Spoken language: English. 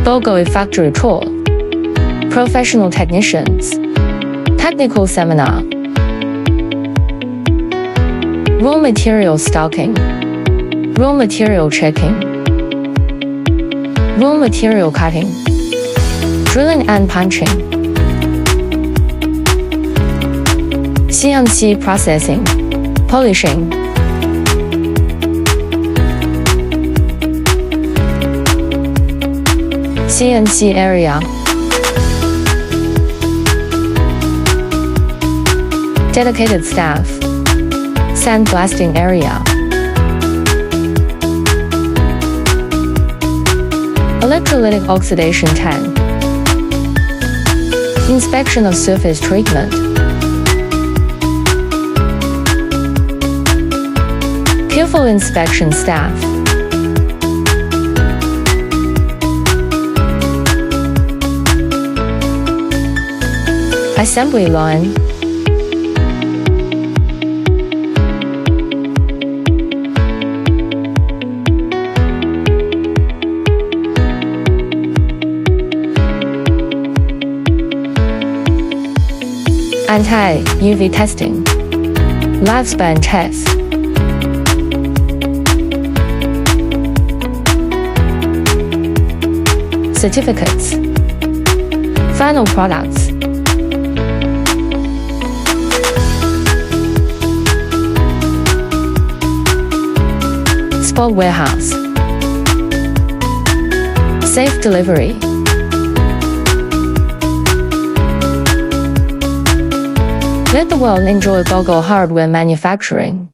Bogo factory tour. Professional technicians. Technical seminar. Raw material stocking. Raw material checking. Raw material cutting. Drilling and punching. CNC processing. Polishing. CNC area. Dedicated staff. Sandblasting area. Electrolytic oxidation tank. Inspection of surface treatment. Careful inspection staff. Assembly line. Anti-UV testing. Lifespan test. Certificates. Final products. Spot warehouse. Safe delivery. Let the world enjoy Bogo hardware manufacturing.